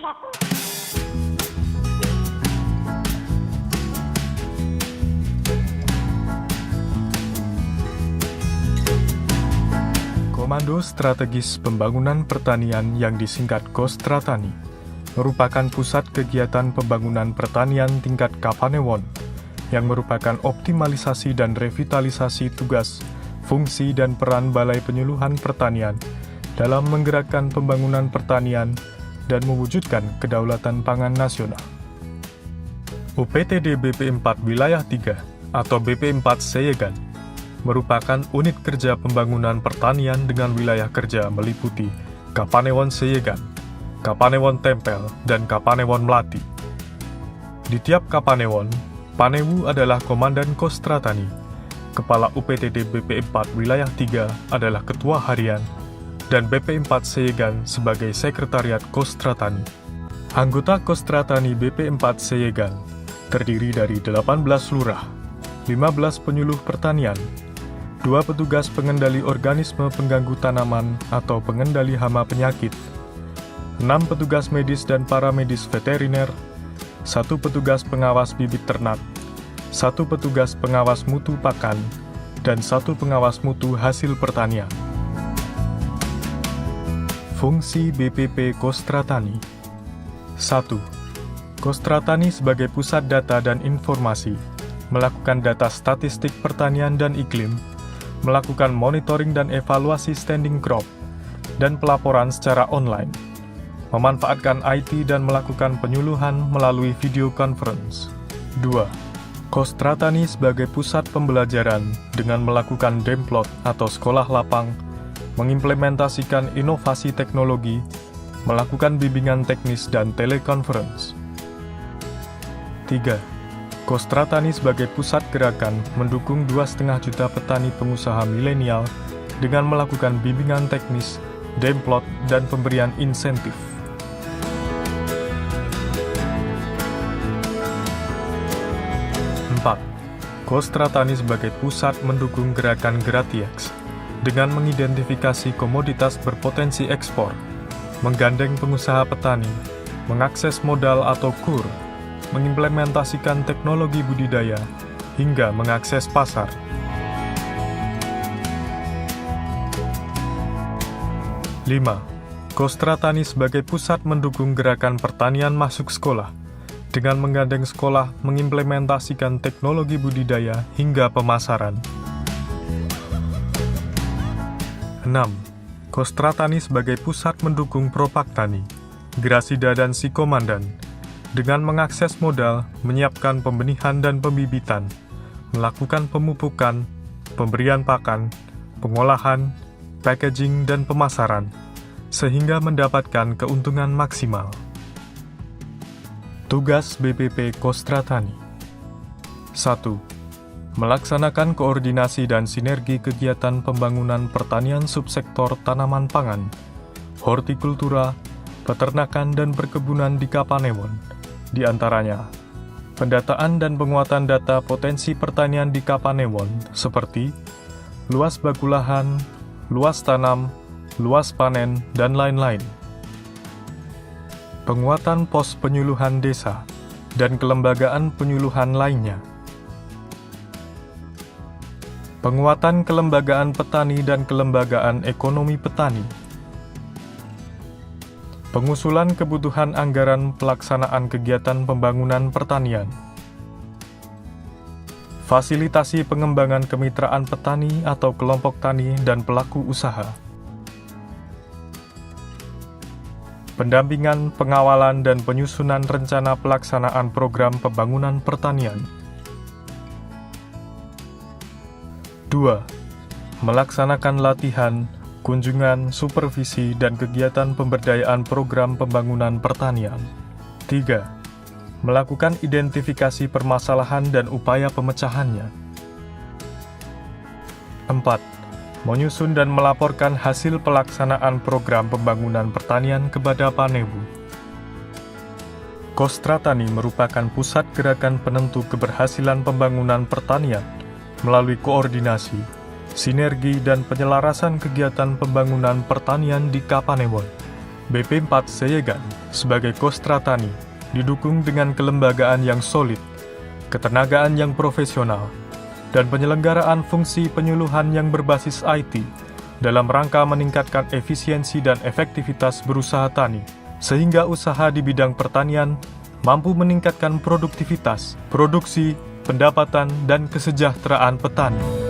Komando Strategis Pembangunan Pertanian yang disingkat Kostratani merupakan pusat kegiatan pembangunan pertanian tingkat Kapanewon yang merupakan optimalisasi dan revitalisasi tugas, fungsi, dan peran Balai Penyuluhan Pertanian dalam menggerakkan pembangunan pertanian dan mewujudkan kedaulatan pangan nasional. UPTD BP4 Wilayah 3 atau BP4 Seyegan merupakan unit kerja pembangunan pertanian dengan wilayah kerja meliputi Kapanewon Seyegan, Kapanewon Tempel, dan Kapanewon Mlati. Di tiap Kapanewon, Panewu adalah Komandan Kostratani, Kepala UPTD BP4 Wilayah 3 adalah Ketua Harian, dan BP4 Seyegan sebagai Sekretariat Kostratani. Anggota Kostratani BP4 Seyegan terdiri dari 18 lurah, 15 penyuluh pertanian, 2 petugas pengendali organisme pengganggu tanaman atau pengendali hama penyakit, 6 petugas medis dan paramedis veteriner, 1 petugas pengawas bibit ternak, 1 petugas pengawas mutu pakan, dan 1 pengawas mutu hasil pertanian. Fungsi BPP Kostratani. 1. Kostratani sebagai pusat data dan informasi, melakukan data statistik pertanian dan iklim, melakukan monitoring dan evaluasi standing crop, dan pelaporan secara online, memanfaatkan IT dan melakukan penyuluhan melalui video conference. 2. Kostratani sebagai pusat pembelajaran dengan melakukan demplot atau sekolah lapang, mengimplementasikan inovasi teknologi, melakukan bimbingan teknis dan telekonferensi. 3. Kostratani sebagai pusat gerakan mendukung 2,5 juta petani pengusaha milenial dengan melakukan bimbingan teknis, demplot, dan pemberian insentif. 4. Kostratani sebagai pusat mendukung gerakan Gratieks dengan mengidentifikasi komoditas berpotensi ekspor, menggandeng pengusaha petani, mengakses modal atau KUR, mengimplementasikan teknologi budidaya, hingga mengakses pasar. 5. Kostratani sebagai pusat mendukung gerakan pertanian masuk sekolah, dengan menggandeng sekolah mengimplementasikan teknologi budidaya hingga pemasaran. 6. Kostratani sebagai pusat mendukung Propaktani, Grasida dan Sikomandan, dengan mengakses modal, menyiapkan pembenihan dan pembibitan, melakukan pemupukan, pemberian pakan, pengolahan, packaging, dan pemasaran, sehingga mendapatkan keuntungan maksimal. Tugas BPP Kostratani. 1. Melaksanakan koordinasi dan sinergi kegiatan pembangunan pertanian subsektor tanaman pangan, hortikultura, peternakan, dan perkebunan di Kapanewon, di antaranya pendataan dan penguatan data potensi pertanian di Kapanewon seperti luas baku lahan, luas tanam, luas panen, dan lain-lain. Penguatan pos penyuluhan desa dan kelembagaan penyuluhan lainnya. Penguatan kelembagaan petani dan kelembagaan ekonomi petani. Pengusulan kebutuhan anggaran pelaksanaan kegiatan pembangunan pertanian. Fasilitasi pengembangan kemitraan petani atau kelompok tani dan pelaku usaha. Pendampingan, pengawalan, dan penyusunan rencana pelaksanaan program pembangunan pertanian. 2. Melaksanakan latihan, kunjungan, supervisi, dan kegiatan pemberdayaan program pembangunan pertanian. 3. Melakukan identifikasi permasalahan dan upaya pemecahannya. 4. Menyusun dan melaporkan hasil pelaksanaan program pembangunan pertanian kepada Panewu. Kostratani merupakan pusat gerakan penentu keberhasilan pembangunan pertanian melalui koordinasi, sinergi, dan penyelarasan kegiatan pembangunan pertanian di Kapanewon, BP4 Seyegan, sebagai Kostra Tani didukung dengan kelembagaan yang solid, ketenagaan yang profesional, dan penyelenggaraan fungsi penyuluhan yang berbasis IT dalam rangka meningkatkan efisiensi dan efektivitas berusaha tani, sehingga usaha di bidang pertanian mampu meningkatkan produktivitas, produksi, pendapatan, dan kesejahteraan petani.